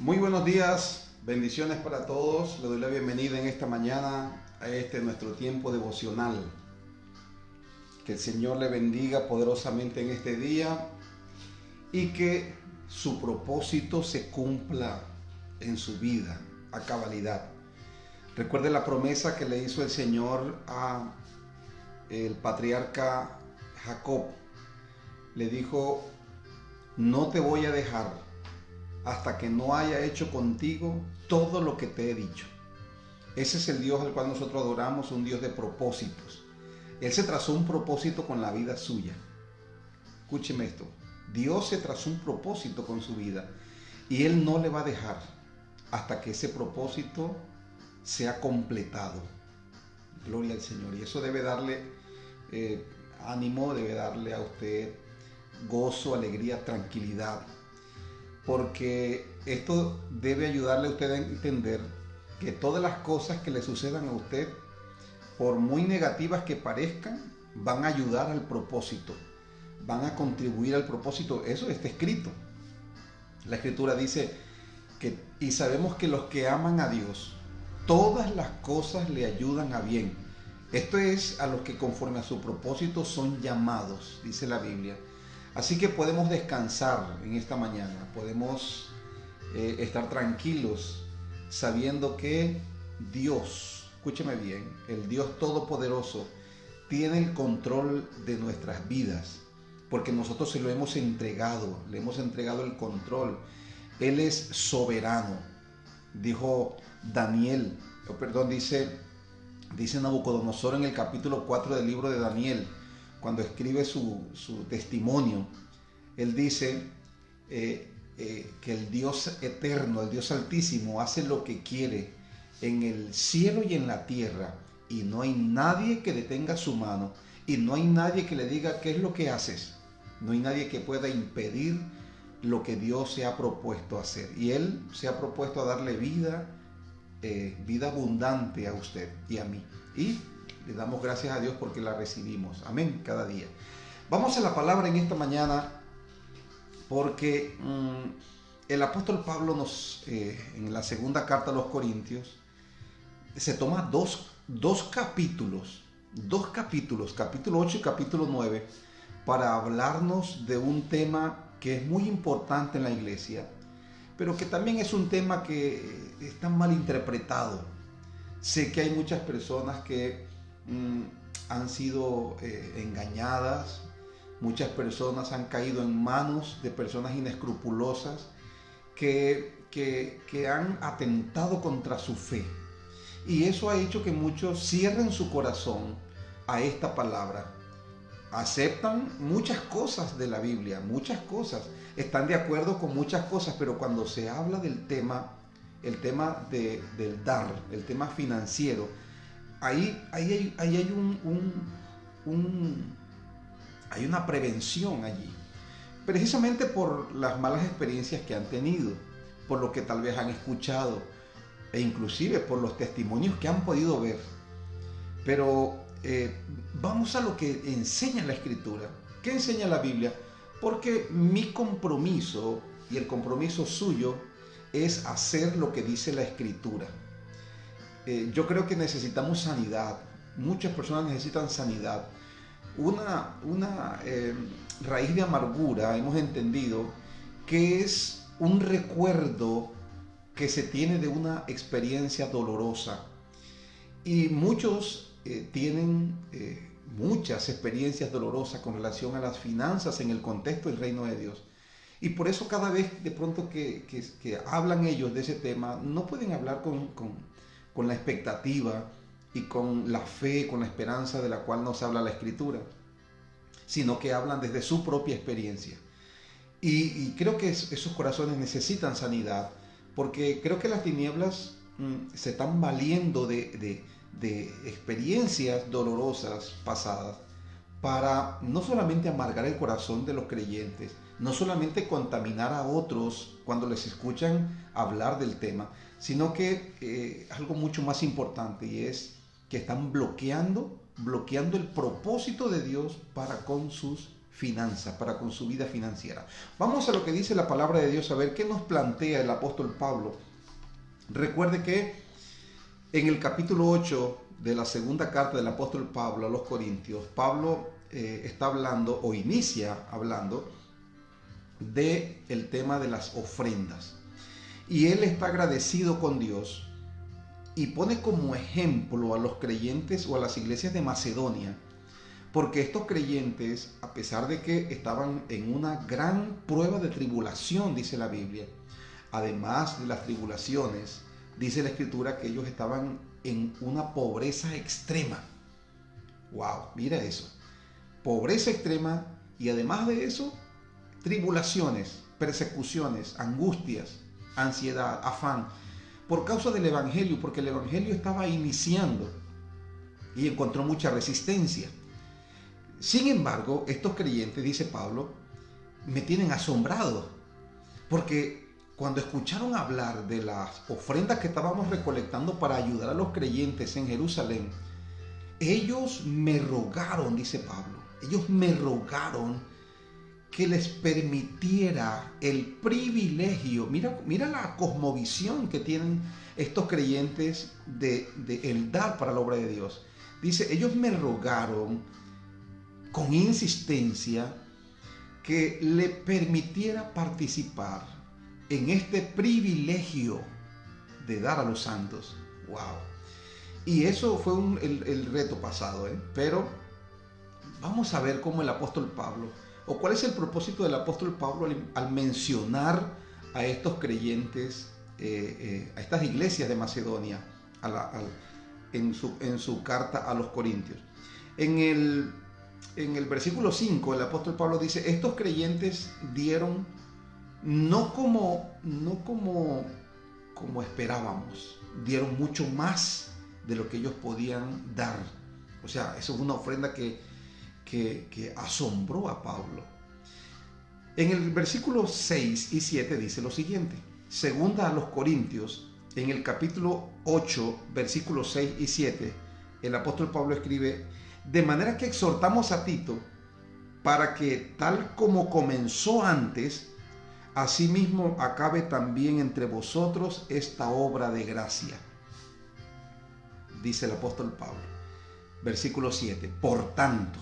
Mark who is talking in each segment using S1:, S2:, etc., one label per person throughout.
S1: Muy buenos días, bendiciones para todos. Le doy la bienvenida en esta mañana a nuestro tiempo devocional. Que el Señor le bendiga poderosamente en este día y que su propósito se cumpla en su vida a cabalidad. Recuerde la promesa que le hizo el Señor a el patriarca Jacob. Le dijo: no te voy a dejar hasta que no haya hecho contigo todo lo que te he dicho. Ese es el Dios al cual nosotros adoramos, un Dios de propósitos. Él se trazó un propósito con la vida suya. Escúcheme esto: Dios se trazó un propósito con su vida y Él no le va a dejar hasta que ese propósito sea completado. Gloria al Señor. Y eso debe darle ánimo, debe darle a usted gozo, alegría, tranquilidad, porque esto debe ayudarle a usted a entender que todas las cosas que le sucedan a usted, por muy negativas que parezcan, van a ayudar al propósito, van a contribuir al propósito. Eso está escrito. La Escritura dice que, y sabemos que los que aman a Dios, todas las cosas le ayudan a bien. Esto es a los que conforme a su propósito son llamados, dice la Biblia. Así que podemos descansar en esta mañana, podemos estar tranquilos sabiendo que Dios, escúcheme bien, el Dios Todopoderoso tiene el control de nuestras vidas, porque nosotros se lo hemos entregado, le hemos entregado el control. Él es soberano. Dijo Daniel, dice Nabucodonosor en el capítulo 4 del libro de Daniel, cuando escribe su testimonio. Él dice que el Dios eterno, el Dios altísimo, hace lo que quiere en el cielo y en la tierra, y no hay nadie que detenga su mano, y no hay nadie que le diga qué es lo que haces. No hay nadie que pueda impedir lo que Dios se ha propuesto hacer. Y Él se ha propuesto a darle vida, vida abundante a usted y a mí. Y le damos gracias a Dios porque la recibimos. Amén, cada día. Vamos a la palabra en esta mañana, porque el apóstol Pablo en la segunda carta a los Corintios, se toma dos capítulos, capítulo 8 y capítulo 9, para hablarnos de un tema que es muy importante en la iglesia, pero que también es un tema que está mal interpretado. Sé que hay muchas personas que han sido engañadas, muchas personas han caído en manos de personas inescrupulosas que han atentado contra su fe, y eso ha hecho que muchos cierren su corazón a esta palabra. Aceptan muchas cosas de la Biblia, muchas cosas, están de acuerdo con muchas cosas, pero cuando se habla del tema, el tema del dar, el tema financiero, ahí hay hay una prevención allí, precisamente por las malas experiencias que han tenido, por lo que tal vez han escuchado, e inclusive por los testimonios que han podido ver. Pero vamos a lo que enseña la Escritura. ¿Qué enseña la Biblia? Porque mi compromiso y el compromiso suyo es hacer lo que dice la Escritura. Yo creo que necesitamos sanidad. Muchas personas necesitan sanidad. Una raíz de amargura, hemos entendido, que es un recuerdo que se tiene de una experiencia dolorosa. Y muchos tienen muchas experiencias dolorosas con relación a las finanzas en el contexto del reino de Dios. Y por eso cada vez de pronto que hablan ellos de ese tema, no pueden hablar con la expectativa y con la fe, con la esperanza de la cual nos habla la Escritura, sino que hablan desde su propia experiencia. Y creo que esos corazones necesitan sanidad, porque creo que las tinieblas se están valiendo de experiencias dolorosas pasadas para no solamente amargar el corazón de los creyentes, no solamente contaminar a otros cuando les escuchan hablar del tema, sino que algo mucho más importante, y es que están bloqueando el propósito de Dios para con sus finanzas, para con su vida financiera. Vamos a lo que dice la palabra de Dios, a ver qué nos plantea el apóstol Pablo. Recuerde que en el capítulo 8 de la segunda carta del apóstol Pablo a los Corintios, Pablo está hablando o inicia hablando del tema de las ofrendas. Y él está agradecido con Dios y pone como ejemplo a los creyentes o a las iglesias de Macedonia, porque estos creyentes, a pesar de que estaban en una gran prueba de tribulación, dice la Biblia, además de las tribulaciones, dice la Escritura que ellos estaban en una pobreza extrema. ¡Wow! Mira eso. Pobreza extrema y además de eso, tribulaciones, persecuciones, angustias, ansiedad, afán, por causa del Evangelio, porque el Evangelio estaba iniciando y encontró mucha resistencia. Sin embargo, estos creyentes, dice Pablo, me tienen asombrado, porque cuando escucharon hablar de las ofrendas que estábamos recolectando para ayudar a los creyentes en Jerusalén, ellos me rogaron, dice Pablo, ellos me rogaron que les permitiera el privilegio, mira la cosmovisión que tienen estos creyentes de el dar para la obra de Dios. Dice, ellos me rogaron con insistencia que le permitiera participar en este privilegio de dar a los santos. ¡Wow! Y eso fue el reto pasado, pero vamos a ver cómo el apóstol Pablo, o cuál es el propósito del apóstol Pablo al mencionar a estos creyentes, a estas iglesias de Macedonia, en su carta a los Corintios. En el versículo 5, el apóstol Pablo dice, estos creyentes dieron no como esperábamos, dieron mucho más de lo que ellos podían dar. O sea, eso es una ofrenda que asombró a Pablo. En el versículo 6 y 7 dice lo siguiente. Segunda a los Corintios, en el capítulo 8, versículos 6 y 7, el apóstol Pablo escribe, de manera que exhortamos a Tito para que tal como comenzó antes, asimismo acabe también entre vosotros esta obra de gracia. Dice el apóstol Pablo. Versículo 7. Por tanto,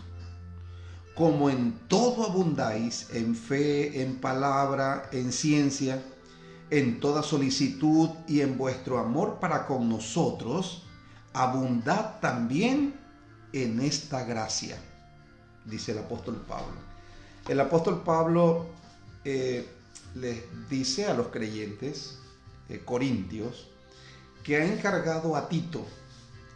S1: como en todo abundáis, en fe, en palabra, en ciencia, en toda solicitud y en vuestro amor para con nosotros, abundad también en esta gracia, dice el apóstol Pablo. El apóstol Pablo les dice a los creyentes corintios que ha encargado a Tito,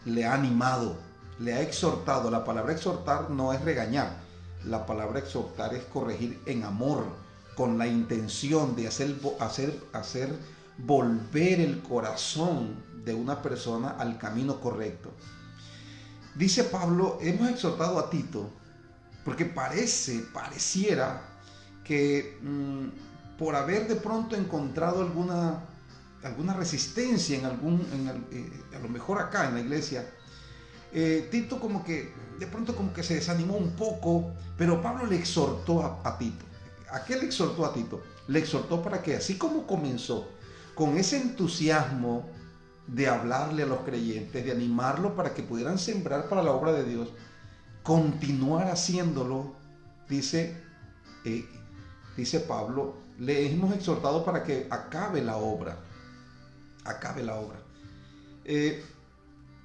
S1: le ha animado, le ha exhortado. La palabra exhortar no es regañar, la palabra exhortar es corregir en amor, con la intención de hacer volver el corazón de una persona al camino correcto. Dice Pablo, hemos exhortado a Tito porque pareciera que por haber de pronto encontrado alguna resistencia a lo mejor acá en la iglesia, Tito de pronto se desanimó un poco, pero Pablo le exhortó a Tito. ¿A qué le exhortó a Tito? Le exhortó para que así como comenzó con ese entusiasmo de hablarle a los creyentes, de animarlos para que pudieran sembrar para la obra de Dios, continuar haciéndolo, dice Pablo, le hemos exhortado para que acabe la obra,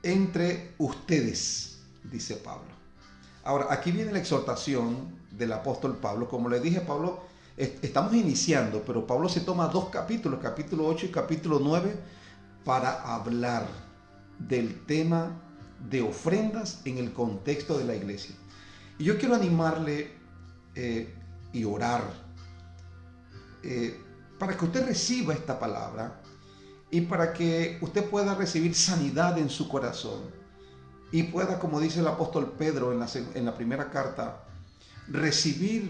S1: entre ustedes, dice Pablo. Ahora, aquí viene la exhortación del apóstol Pablo. Como les dije, Pablo, estamos iniciando, pero Pablo se toma dos capítulos, capítulo 8 y capítulo 9, para hablar del tema de ofrendas en el contexto de la iglesia. Y yo quiero animarle y orar para que usted reciba esta palabra y para que usted pueda recibir sanidad en su corazón y pueda, como dice el apóstol Pedro en la primera carta,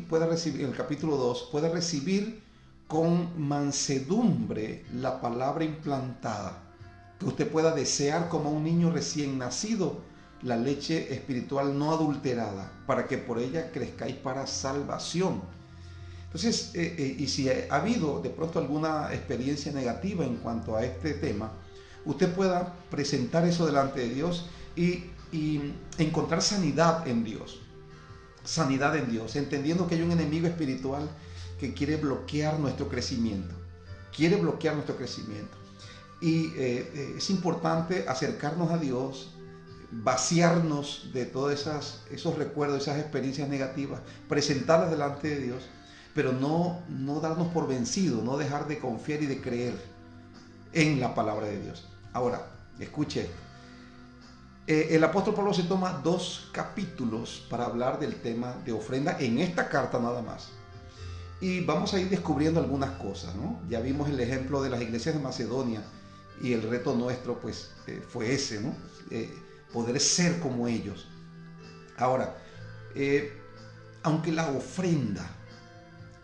S1: pueda recibir en el capítulo 2, pueda recibir con mansedumbre la palabra implantada, que usted pueda desear como un niño recién nacido la leche espiritual no adulterada, para que por ella crezcáis para salvación. Entonces, y si ha habido de pronto alguna experiencia negativa en cuanto a este tema, usted pueda presentar eso delante de Dios y encontrar sanidad en Dios. Sanidad en Dios, entendiendo que hay un enemigo espiritual que quiere bloquear nuestro crecimiento. Quiere bloquear nuestro crecimiento. Y es importante acercarnos a Dios, vaciarnos de todos esos recuerdos, esas experiencias negativas, presentarlas delante de Dios, pero no darnos por vencidos, no dejar de confiar y de creer en la palabra de Dios. Ahora, escuche esto. El apóstol Pablo se toma 2 capítulos para hablar del tema de ofrenda en esta carta nada más. Y vamos a ir descubriendo algunas cosas, ¿no? Ya vimos el ejemplo de las iglesias de Macedonia y el reto nuestro pues fue ese, ¿no? Poder ser como ellos. Ahora, aunque la ofrenda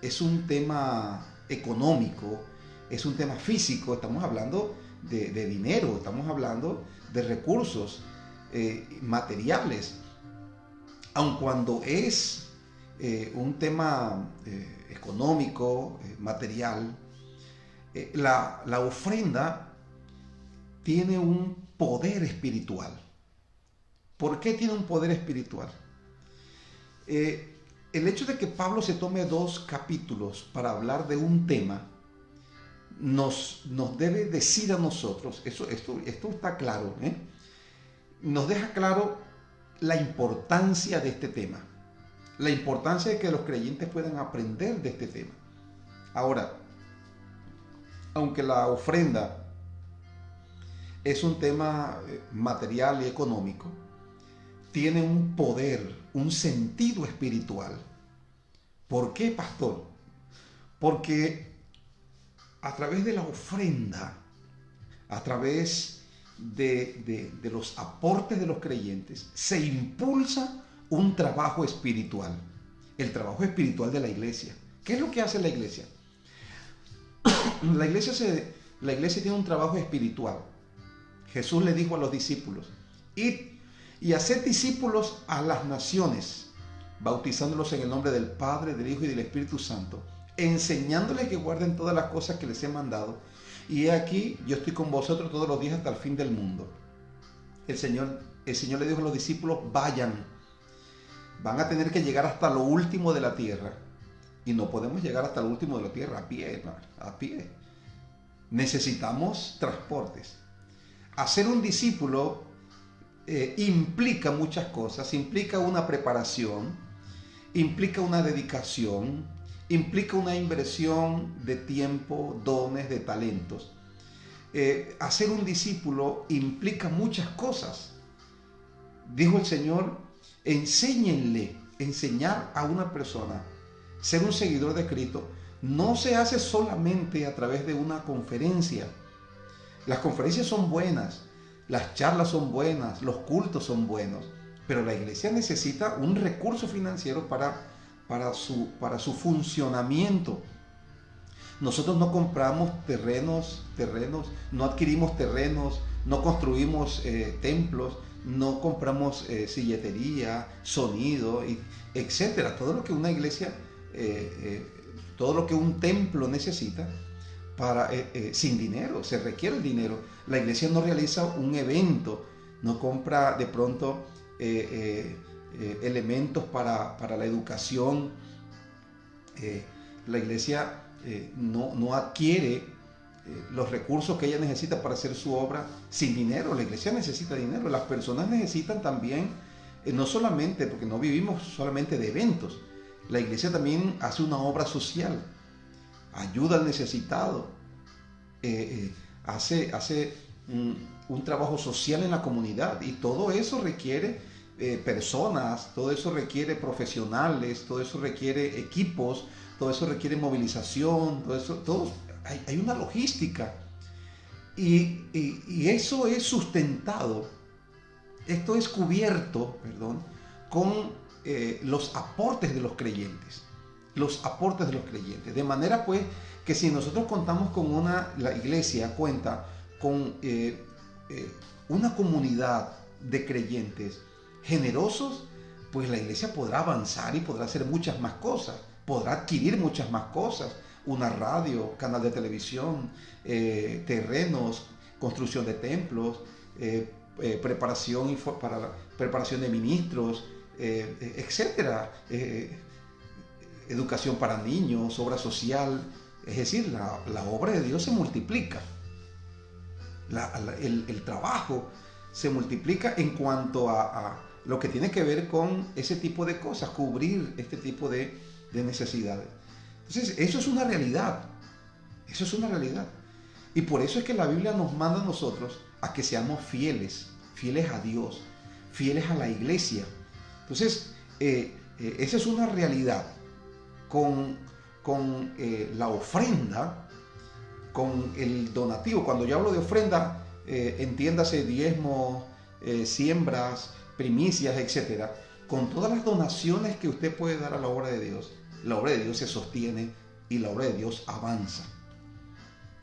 S1: es un tema económico, es un tema físico, estamos hablando de dinero, estamos hablando de recursos materiales, aun cuando es un tema económico, material, la ofrenda tiene un poder espiritual. ¿Por qué tiene un poder espiritual? El hecho de que Pablo se tome 2 capítulos para hablar de un tema nos debe decir a nosotros, esto está claro, nos deja claro la importancia de este tema, la importancia de que los creyentes puedan aprender de este tema. Ahora, aunque la ofrenda es un tema material y económico, tiene un poder, un sentido espiritual. ¿Por qué, pastor? Porque a través de la ofrenda, a través de los aportes de los creyentes, se impulsa un trabajo espiritual, el trabajo espiritual de la iglesia. ¿Qué es lo que hace la iglesia? La iglesia tiene un trabajo espiritual. Jesús le dijo a los discípulos: id y haced discípulos a las naciones, bautizándolos en el nombre del Padre, del Hijo y del Espíritu Santo, enseñándoles que guarden todas las cosas que les he mandado. Y he aquí, yo estoy con vosotros todos los días hasta el fin del mundo. El Señor le dijo a los discípulos: vayan, van a tener que llegar hasta lo último de la tierra. Y no podemos llegar hasta lo último de la tierra a pie, hermano, a pie. Necesitamos transportes. Hacer un discípulo implica muchas cosas, implica una preparación, implica una dedicación, implica una inversión de tiempo, dones, de talentos. Hacer un discípulo implica muchas cosas. Dijo el Señor: enseñar a una persona, ser un seguidor de Cristo, no se hace solamente a través de una conferencia. Las conferencias son buenas, las charlas son buenas, los cultos son buenos, pero la iglesia necesita un recurso financiero para su funcionamiento. Nosotros no compramos terrenos, no adquirimos terrenos, no construimos templos, no compramos silletería, sonido, etcétera. Todo lo que una iglesia, todo lo que un templo necesita, sin dinero, se requiere el dinero. La iglesia no realiza un evento, no compra de pronto elementos para la educación. La iglesia no adquiere los recursos que ella necesita para hacer su obra sin dinero. La iglesia necesita dinero. Las personas necesitan también, no solamente, porque no vivimos solamente de eventos, la iglesia también hace una obra social, ayuda al necesitado, hace un trabajo social en la comunidad, y todo eso requiere personas, todo eso requiere profesionales, todo eso requiere equipos, todo eso requiere movilización, hay una logística, y eso es sustentado, esto es cubierto, con los aportes de los creyentes, de manera pues que si nosotros contamos con la iglesia cuenta con una comunidad de creyentes generosos, pues la iglesia podrá avanzar y podrá hacer muchas más cosas, podrá adquirir muchas más cosas, una radio, canal de televisión, terrenos, construcción de templos, preparación de ministros, etcétera, educación para niños, obra social. Es decir, la obra de Dios se multiplica, el trabajo se multiplica en cuanto a lo que tiene que ver con ese tipo de cosas, cubrir este tipo de necesidades. Entonces, eso es una realidad, eso es una realidad. Y por eso es que la Biblia nos manda a nosotros a que seamos fieles a Dios, fieles a la iglesia. Entonces, esa es una realidad. Con la ofrenda, con el donativo. Cuando yo hablo de ofrenda, entiéndase diezmo, siembras, primicias, etc. Con todas las donaciones que usted puede dar a la obra de Dios, la obra de Dios se sostiene y la obra de Dios avanza.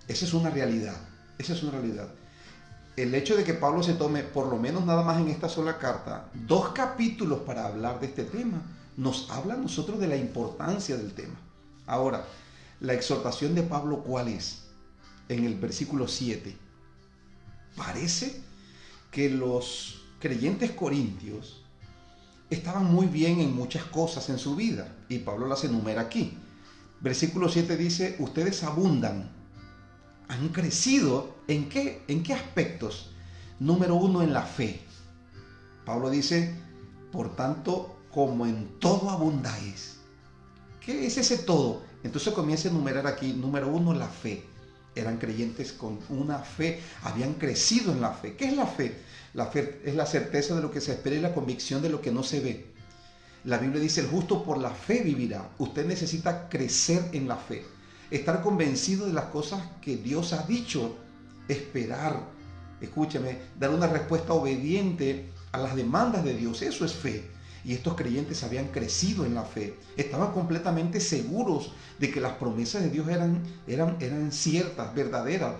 S1: Esa es una realidad. Esa es una realidad. El hecho de que Pablo se tome, por lo menos nada más en esta sola carta, 2 capítulos para hablar de este tema, nos habla a nosotros de la importancia del tema. Ahora, la exhortación de Pablo, ¿cuál es? En el versículo 7. Parece que los creyentes corintios estaban muy bien en muchas cosas en su vida, y Pablo las enumera aquí. Versículo 7 dice, ustedes abundan, han crecido, ¿en qué aspectos? Número 1, en la fe. Pablo dice, por tanto, como en todo abundáis. ¿Qué es ese todo? Entonces comienza a enumerar aquí, número 1, la fe. Eran creyentes con una fe, habían crecido en la fe. ¿Qué es la fe? La fe es la certeza de lo que se espera y la convicción de lo que no se ve. La Biblia dice, el justo por la fe vivirá. Usted necesita crecer en la fe, estar convencido de las cosas que Dios ha dicho, esperar, escúcheme, dar una respuesta obediente a las demandas de Dios. Eso es fe. Y estos creyentes habían crecido en la fe, estaban completamente seguros de que las promesas de Dios eran ciertas, verdaderas,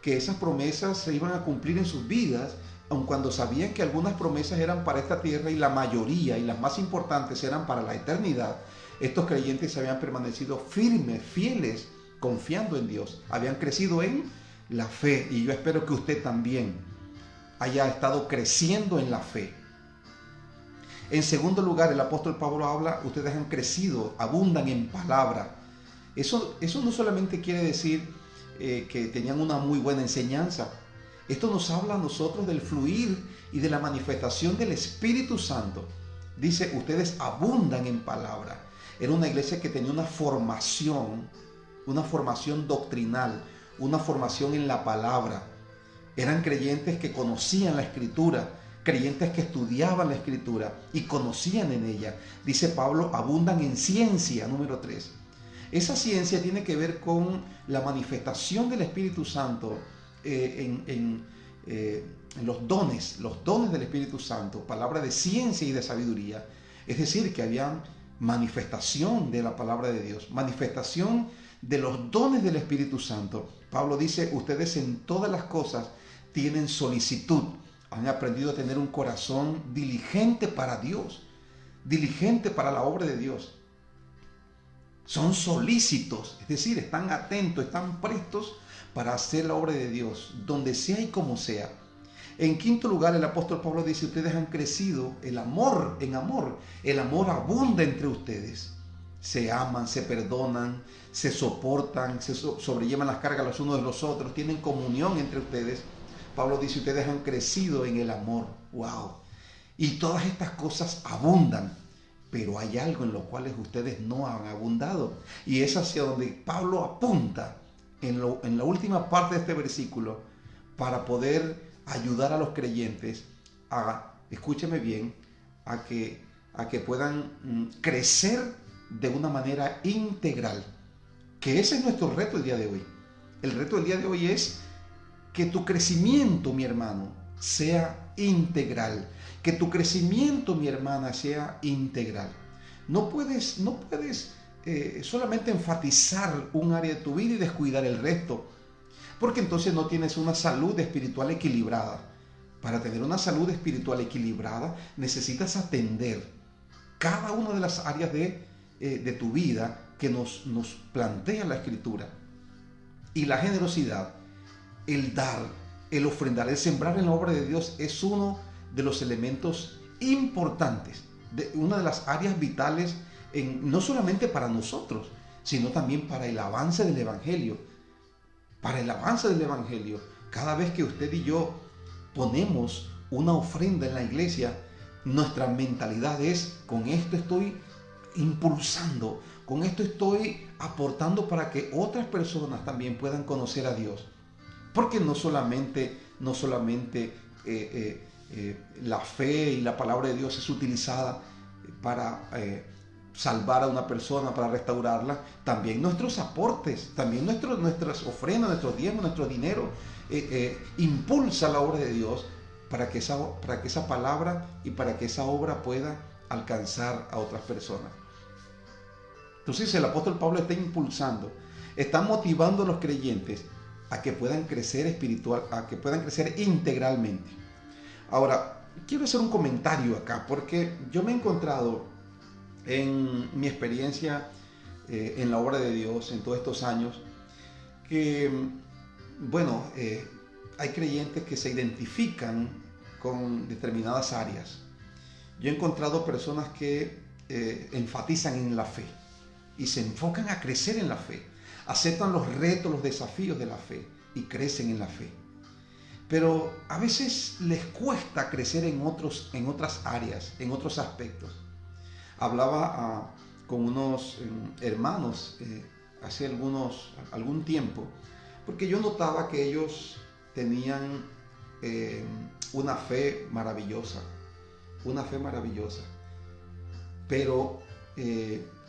S1: que esas promesas se iban a cumplir en sus vidas, aun cuando sabían que algunas promesas eran para esta tierra y la mayoría y las más importantes eran para la eternidad. Estos creyentes habían permanecido firmes, fieles, confiando en Dios, habían crecido en la fe, y yo espero que usted también haya estado creciendo en la fe. En segundo lugar, el apóstol Pablo habla, ustedes han crecido, abundan en palabra. Eso no solamente quiere decir que tenían una muy buena enseñanza. Esto nos habla a nosotros del fluir y de la manifestación del Espíritu Santo. Dice, ustedes abundan en palabra. Era una iglesia que tenía una formación doctrinal, una formación en la palabra. Eran creyentes que conocían la Escritura, creyentes que estudiaban la Escritura y conocían en ella. Dice Pablo, abundan en ciencia, número 3. Esa ciencia tiene que ver con la manifestación del Espíritu Santo en los dones del Espíritu Santo, palabra de ciencia y de sabiduría. Es decir, que había manifestación de la palabra de Dios, manifestación de los dones del Espíritu Santo. Pablo dice, ustedes en todas las cosas tienen solicitud. Han aprendido a tener un corazón diligente para Dios, diligente para la obra de Dios. Son solícitos, es decir, están atentos, están prestos para hacer la obra de Dios, donde sea y como sea. En quinto lugar, el apóstol Pablo dice, ustedes han crecido en amor. El amor abunda entre ustedes. Se aman, se perdonan, se soportan, se sobrellevan las cargas los unos de los otros, tienen comunión entre ustedes. Pablo dice, ustedes han crecido en el amor. ¡Wow! Y todas estas cosas abundan, pero hay algo en lo cual ustedes no han abundado. Y es hacia donde Pablo apunta en la última parte de este versículo para poder ayudar a los creyentes a, escúcheme bien, a que puedan crecer de una manera integral. Que ese es nuestro reto el día de hoy. El reto del día de hoy es que tu crecimiento, mi hermano, sea integral. Que tu crecimiento, mi hermana, sea integral. No puedes solamente enfatizar un área de tu vida y descuidar el resto, porque entonces no tienes una salud espiritual equilibrada. para tener una salud espiritual equilibrada, necesitas atender cada una de las áreas de tu vida que nos plantea la Escritura. Y la generosidad, el dar, el ofrendar, el sembrar en la obra de Dios es uno de los elementos importantes, una de las áreas vitales, no solamente para nosotros, sino también para el avance del Evangelio. Para el avance del Evangelio, cada vez que usted y yo ponemos una ofrenda en la iglesia, nuestra mentalidad es: con esto estoy impulsando, con esto estoy aportando para que otras personas también puedan conocer a Dios. Porque no solamente la fe y la palabra de Dios es utilizada para salvar a una persona, para restaurarla, también nuestros aportes, también nuestras ofrendas, nuestros diezmos, nuestro dinero impulsa la obra de Dios para que esa palabra y para que esa obra pueda alcanzar a otras personas. Entonces el apóstol Pablo está impulsando, está motivando a los creyentes a que puedan crecer a que puedan crecer integralmente. Ahora, quiero hacer un comentario acá, porque yo me he encontrado en mi experiencia en la obra de Dios en todos estos años que, hay creyentes que se identifican con determinadas áreas. Yo he encontrado personas que enfatizan en la fe y se enfocan a crecer en la fe, aceptan los retos, los desafíos de la fe y crecen en la fe. Pero a veces les cuesta crecer en otras áreas, en otros aspectos. Hablaba con unos hermanos hace algún tiempo, porque yo notaba que ellos tenían una fe maravillosa, pero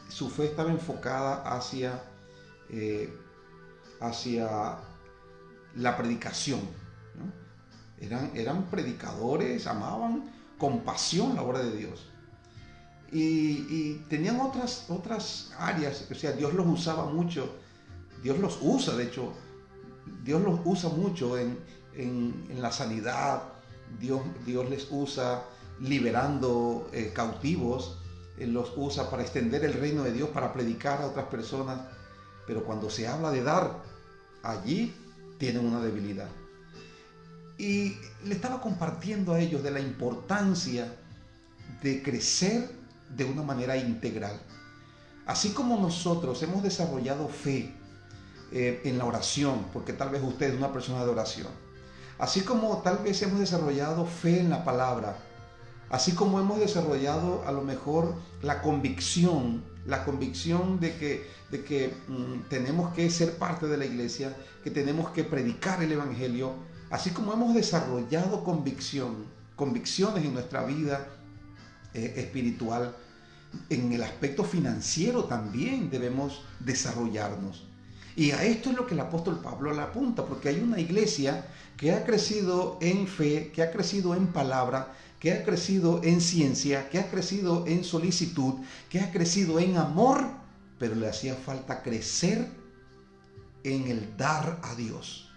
S1: su fe estaba enfocada hacia la predicación, ¿no? Eran predicadores, amaban con pasión la obra de Dios. Y tenían otras áreas, o sea, Dios los usaba mucho, Dios los usa, de hecho, Dios los usa mucho en la sanidad, Dios les usa liberando cautivos, los usa para extender el reino de Dios, para predicar a otras personas, pero cuando se habla de dar, allí tienen una debilidad. Y le estaba compartiendo a ellos de la importancia de crecer de una manera integral. Así como nosotros hemos desarrollado fe en la oración, porque tal vez usted es una persona de oración, así como tal vez hemos desarrollado fe en la palabra, así como hemos desarrollado a lo mejor la convicción de que tenemos que ser parte de la iglesia, que tenemos que predicar el evangelio, así como hemos desarrollado convicciones en nuestra vida espiritual, en el aspecto financiero también debemos desarrollarnos. Y a esto es lo que el apóstol Pablo le apunta, porque hay una iglesia que ha crecido en fe, que ha crecido en palabra, que ha crecido en ciencia, que ha crecido en solicitud, que ha crecido en amor, pero le hacía falta crecer en el dar a Dios.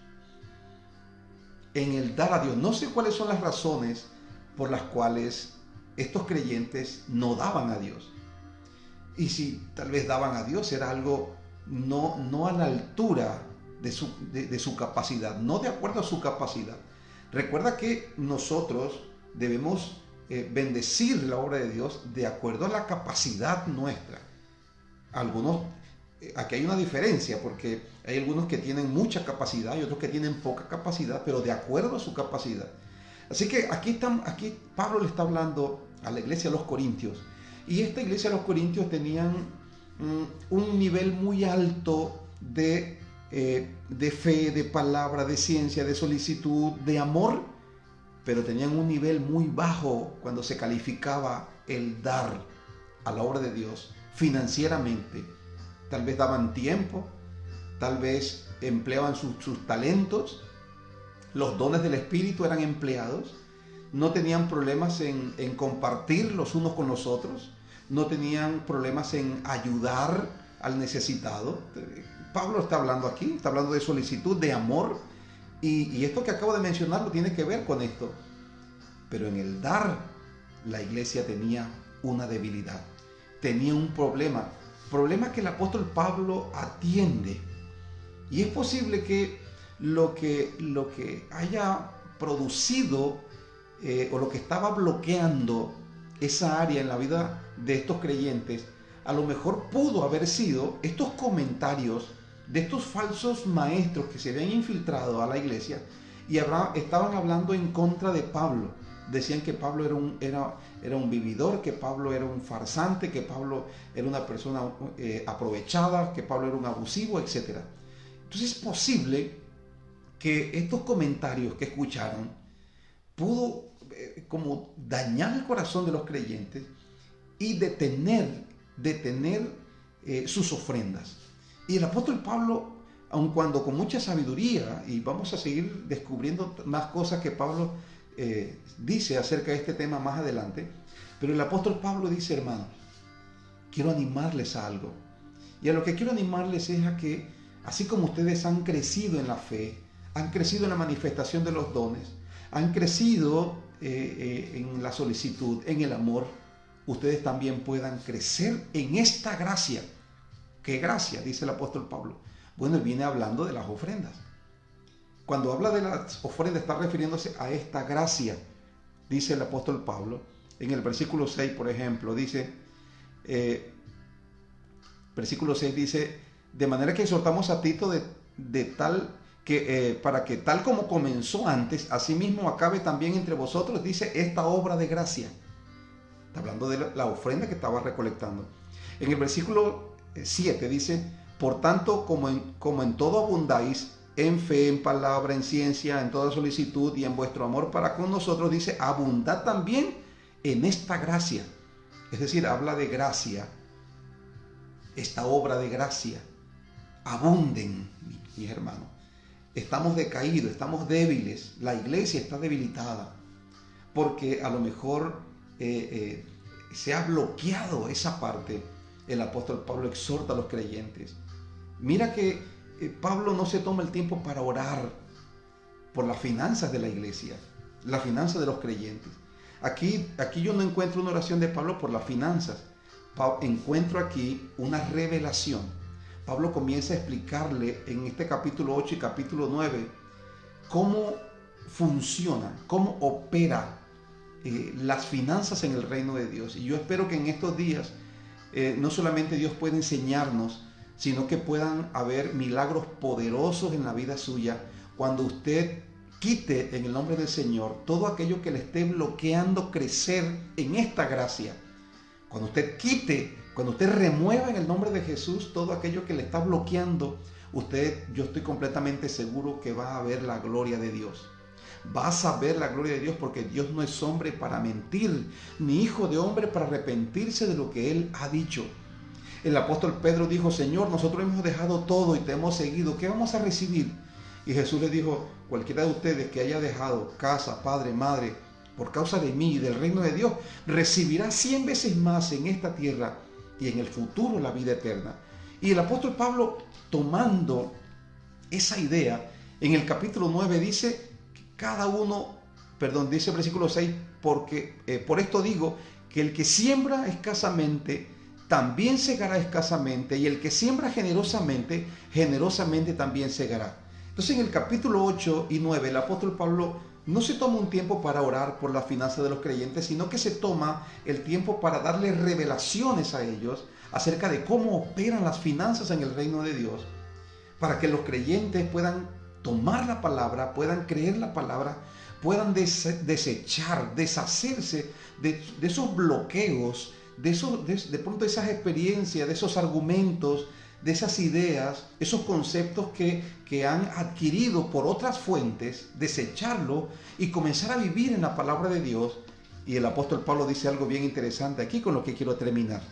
S1: En el dar a Dios. No sé cuáles son las razones por las cuales estos creyentes no daban a Dios. Y si tal vez daban a Dios, era algo no a la altura de su capacidad, no de acuerdo a su capacidad. Recuerda que nosotros debemos bendecir la obra de Dios de acuerdo a la capacidad nuestra. Aquí hay una diferencia, porque hay algunos que tienen mucha capacidad y otros que tienen poca capacidad, pero de acuerdo a su capacidad. Así que aquí Pablo le está hablando a la iglesia de los Corintios, y esta iglesia de los Corintios tenían un nivel muy alto de fe, de palabra, de ciencia, de solicitud, de amor, pero tenían un nivel muy bajo cuando se calificaba el dar a la obra de Dios financieramente. Tal vez daban tiempo, tal vez empleaban sus talentos, los dones del Espíritu eran empleados, no tenían problemas en compartir los unos con los otros, no tenían problemas en ayudar al necesitado. Pablo está hablando aquí, está hablando de solicitud, de amor, y esto que acabo de mencionar lo tiene que ver con esto. pero en el dar la iglesia tenía una debilidad, tenía un problema que el apóstol Pablo atiende. Y es posible que lo que haya producido o lo que estaba bloqueando esa área en la vida de estos creyentes, a lo mejor pudo haber sido estos comentarios de estos falsos maestros que se habían infiltrado a la iglesia y estaban hablando en contra de Pablo. Decían que Pablo era un vividor, que Pablo era un farsante, que Pablo era una persona aprovechada, que Pablo era un abusivo, etc. Entonces es posible que estos comentarios que escucharon pudo como dañar el corazón de los creyentes y detener sus ofrendas. Y el apóstol Pablo, aun cuando con mucha sabiduría, y vamos a seguir descubriendo más cosas que Pablo dice acerca de este tema más adelante, pero el apóstol Pablo dice: hermanos, quiero animarles a algo. Y a lo que quiero animarles es a que, así como ustedes han crecido en la fe, han crecido en la manifestación de los dones, han crecido en la solicitud, en el amor, ustedes también puedan crecer en esta gracia. ¿Qué gracia? Dice el apóstol Pablo. Bueno, él viene hablando de las ofrendas. Cuando habla de las ofrendas está refiriéndose a esta gracia, dice el apóstol Pablo. En el versículo 6, por ejemplo, dice, versículo 6 dice: de manera que exhortamos a Tito para que tal como comenzó antes, asimismo acabe también entre vosotros, dice, esta obra de gracia. Está hablando de la ofrenda que estaba recolectando. En el versículo 7 dice: por tanto, como en todo abundáis, en fe, en palabra, en ciencia, en toda solicitud y en vuestro amor para con nosotros, dice, abundad también en esta gracia. Es decir, habla de gracia, esta obra de gracia. Abunden, mis hermanos. Estamos decaídos, estamos débiles, la iglesia está debilitada, porque a lo mejor se ha bloqueado esa parte. El apóstol Pablo exhorta a los creyentes. Mira que Pablo no se toma el tiempo para orar por las finanzas de la iglesia, las finanzas de los creyentes. Aquí yo no encuentro una oración de Pablo por las finanzas. Encuentro aquí una revelación. Pablo comienza a explicarle en este capítulo 8 y capítulo 9 cómo funciona, cómo opera las finanzas en el reino de Dios. Y yo espero que en estos días no solamente Dios pueda enseñarnos, sino que puedan haber milagros poderosos en la vida suya cuando usted quite en el nombre del Señor todo aquello que le esté bloqueando crecer en esta gracia. Cuando usted remueva en el nombre de Jesús todo aquello que le está bloqueando, yo estoy completamente seguro que va a ver la gloria de Dios. Vas a ver la gloria de Dios, porque Dios no es hombre para mentir, ni hijo de hombre para arrepentirse de lo que Él ha dicho. El apóstol Pedro dijo: Señor, nosotros hemos dejado todo y te hemos seguido, ¿qué vamos a recibir? Y Jesús le dijo: cualquiera de ustedes que haya dejado casa, padre, madre, por causa de mí y del reino de Dios, recibirá 100 veces más en esta tierra y en el futuro la vida eterna. Y el apóstol Pablo, tomando esa idea, en el capítulo 9 dice, dice el versículo 6, porque por esto digo que el que siembra escasamente también segará escasamente, y el que siembra generosamente, generosamente también segará. Entonces en el capítulo 8 y 9 el apóstol Pablo no se toma un tiempo para orar por las finanzas de los creyentes, sino que se toma el tiempo para darle revelaciones a ellos acerca de cómo operan las finanzas en el reino de Dios, para que los creyentes puedan tomar la palabra, puedan creer la palabra, puedan desechar, deshacerse de esos bloqueos, de pronto esas experiencias, de esos argumentos, de esas ideas, esos conceptos que han adquirido por otras fuentes, desecharlo y comenzar a vivir en la palabra de Dios. Y el apóstol Pablo dice algo bien interesante aquí con lo que quiero terminar.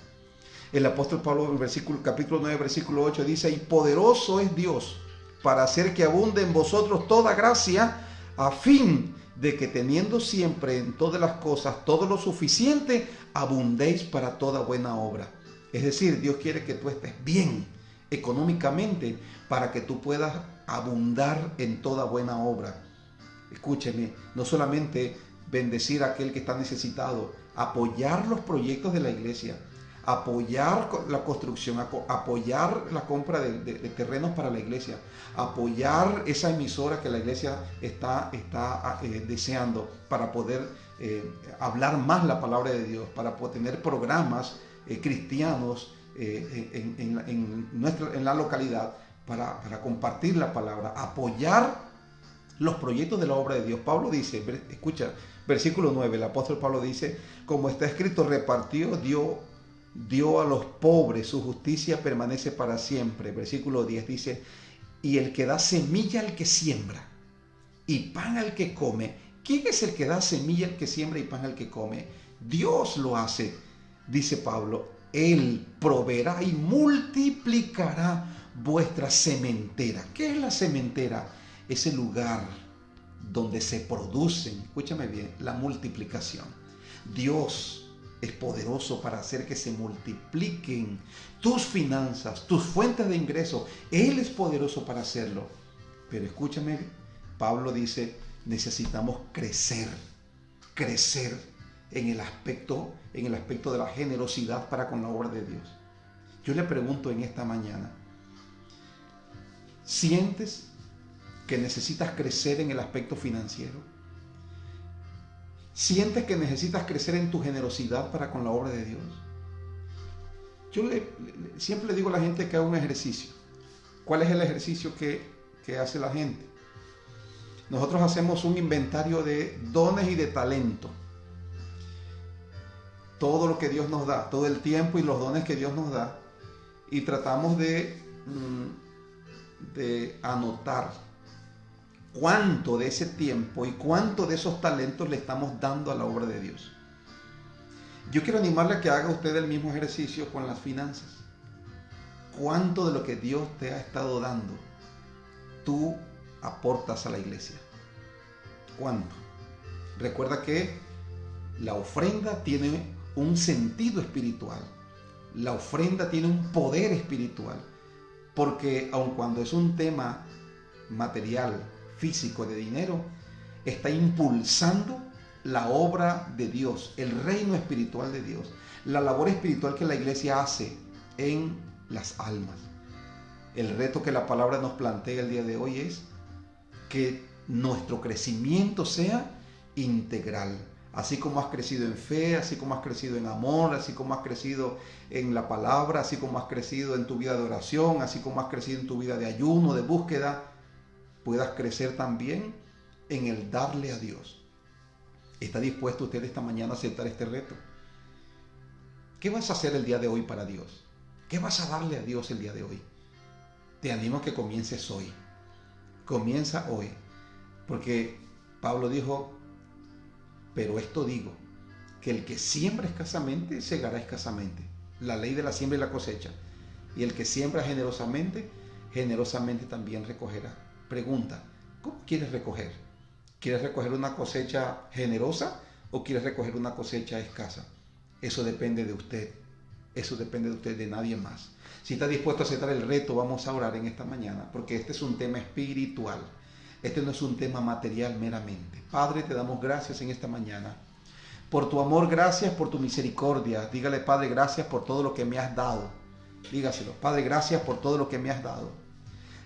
S1: El apóstol Pablo en capítulo 9, versículo 8 dice: y poderoso es Dios para hacer que abunde en vosotros toda gracia, a fin de que teniendo siempre en todas las cosas todo lo suficiente, abundéis para toda buena obra. Es decir, Dios quiere que tú estés bien económicamente para que tú puedas abundar en toda buena obra. Escúcheme, no solamente bendecir a aquel que está necesitado, apoyar los proyectos de la iglesia, apoyar la construcción, apoyar la compra de terrenos para la iglesia, apoyar esa emisora que la iglesia está deseando para poder hablar más la palabra de Dios, para poder tener programas cristianos en la localidad para compartir la palabra, apoyar los proyectos de la obra de Dios. Pablo dice, escucha, versículo 9, el apóstol Pablo dice, como está escrito, repartió, dio a los pobres, su justicia permanece para siempre. Versículo 10 dice, y el que da semilla al que siembra y pan al que come. ¿Quién es el que da semilla al que siembra y pan al que come? Dios lo hace, dice Pablo. Él proveerá y multiplicará vuestra sementera. ¿Qué es la sementera? Es el lugar donde se producen, escúchame bien, la multiplicación. Dios es poderoso para hacer que se multipliquen tus finanzas, tus fuentes de ingreso. Él es poderoso para hacerlo. Pero escúchame, Pablo dice, necesitamos crecer en el aspecto de la generosidad para con la obra de Dios. Yo le pregunto en esta mañana, ¿sientes que necesitas crecer en el aspecto financiero? ¿Sientes que necesitas crecer en tu generosidad para con la obra de Dios? Yo siempre le digo a la gente que haga un ejercicio. ¿Cuál es el ejercicio que hace la gente? Nosotros hacemos un inventario de dones y de talento. Todo lo que Dios nos da, todo el tiempo y los dones que Dios nos da. Y tratamos de anotar cuánto de ese tiempo y cuánto de esos talentos le estamos dando a la obra de Dios. Yo quiero animarle a que haga usted el mismo ejercicio con las finanzas. ¿Cuánto de lo que Dios te ha estado dando tú aportas a la iglesia? ¿Cuánto? Recuerda que la ofrenda tiene un sentido espiritual. La ofrenda tiene un poder espiritual. Porque aun cuando es un tema material, físico, de dinero, está impulsando la obra de Dios, el reino espiritual de Dios, la labor espiritual que la iglesia hace en las almas. El reto que la palabra nos plantea el día de hoy es que nuestro crecimiento sea integral. Así como has crecido en fe, así como has crecido en amor, así como has crecido en la palabra, así como has crecido en tu vida de oración, así como has crecido en tu vida de ayuno, de búsqueda, puedas crecer también en el darle a Dios. ¿Está dispuesto usted esta mañana a aceptar este reto? ¿Qué vas a hacer el día de hoy para Dios? ¿Qué vas a darle a Dios el día de hoy? Te animo a que comiences hoy. Comienza hoy. Porque Pablo dijo, pero esto digo, que el que siembra escasamente, segará escasamente. La ley de la siembra y la cosecha. Y el que siembra generosamente, generosamente también recogerá. Pregunta, ¿cómo quieres recoger? ¿Quieres recoger una cosecha generosa o quieres recoger una cosecha escasa? Eso depende de usted. Eso depende de usted, de nadie más. Si está dispuesto a aceptar el reto, vamos a orar en esta mañana, porque este es un tema espiritual. Este no es un tema material meramente. Padre, te damos gracias en esta mañana. Por tu amor, gracias por tu misericordia. Dígale, Padre, gracias por todo lo que me has dado. Dígaselo, Padre, gracias por todo lo que me has dado.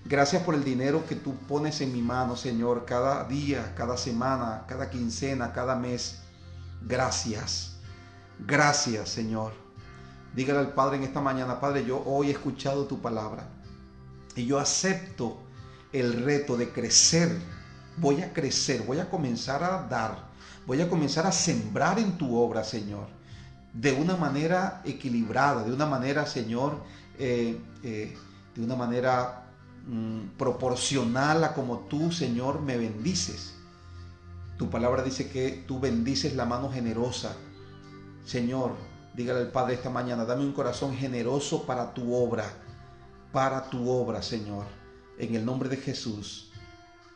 S1: Gracias por el dinero que tú pones en mi mano, Señor, cada día, cada semana, cada quincena, cada mes. Gracias. Gracias, Señor. Dígale al Padre en esta mañana, Padre, yo hoy he escuchado tu palabra y yo acepto el reto de crecer. Voy a crecer, voy a comenzar a dar, voy a comenzar a sembrar en tu obra, Señor, de una manera equilibrada, de una manera, Señor, de una manera proporcional a como tú, Señor, me bendices. Tu palabra dice que tú bendices la mano generosa. Señor, dígale al Padre esta mañana, dame un corazón generoso para tu obra, Señor, en el nombre de Jesús,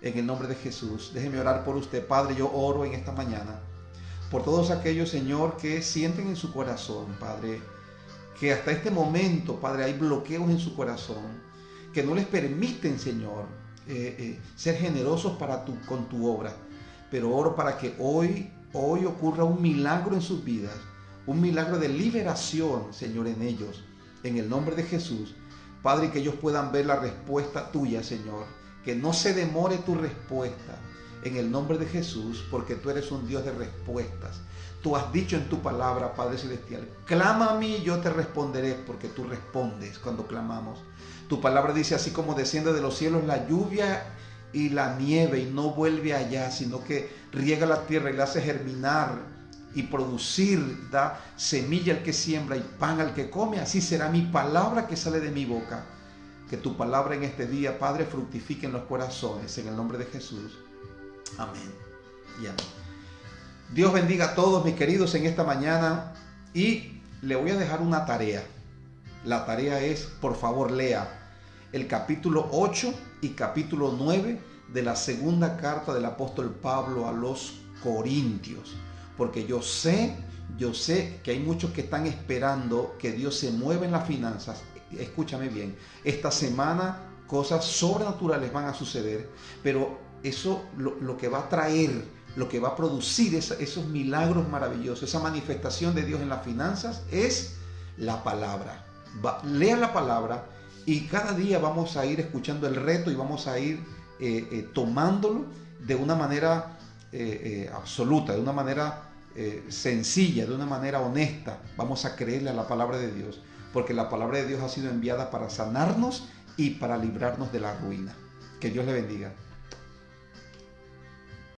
S1: en el nombre de Jesús. Déjeme orar por usted, Padre. Yo oro en esta mañana por todos aquellos, Señor, que sienten en su corazón, Padre, que hasta este momento, Padre, hay bloqueos en su corazón que no les permiten, Señor, ser generosos con tu obra. Pero oro para que hoy hoy ocurra un milagro en sus vidas, un milagro de liberación, Señor, en ellos, en el nombre de Jesús. Padre, que ellos puedan ver la respuesta tuya, Señor, que no se demore tu respuesta, en el nombre de Jesús, porque tú eres un Dios de respuestas. Tú has dicho en tu palabra, Padre Celestial, clama a mí y yo te responderé, porque tú respondes cuando clamamos. Tu palabra dice, así como desciende de los cielos la lluvia y la nieve y no vuelve allá, sino que riega la tierra y la hace germinar y producir, da semilla al que siembra y pan al que come, así será mi palabra que sale de mi boca. Que tu palabra en este día, Padre, fructifique en los corazones, en el nombre de Jesús. Amén y amén. Dios bendiga a todos mis queridos en esta mañana, y le voy a dejar una tarea. La tarea es, por favor, lea el capítulo 8 y capítulo 9 de la segunda carta del apóstol Pablo a los Corintios, porque yo sé que hay muchos que están esperando que Dios se mueva en las finanzas. Escúchame bien, esta semana cosas sobrenaturales van a suceder, pero eso lo que va a traer, lo que va a producir esos milagros maravillosos, esa manifestación de Dios en las finanzas, es la palabra. Lea la palabra y cada día vamos a ir escuchando el reto y vamos a ir tomándolo de una manera absoluta, de una manera sencilla, de una manera honesta. Vamos a creerle a la palabra de Dios, porque la palabra de Dios ha sido enviada para sanarnos y para librarnos de la ruina. Que Dios le bendiga.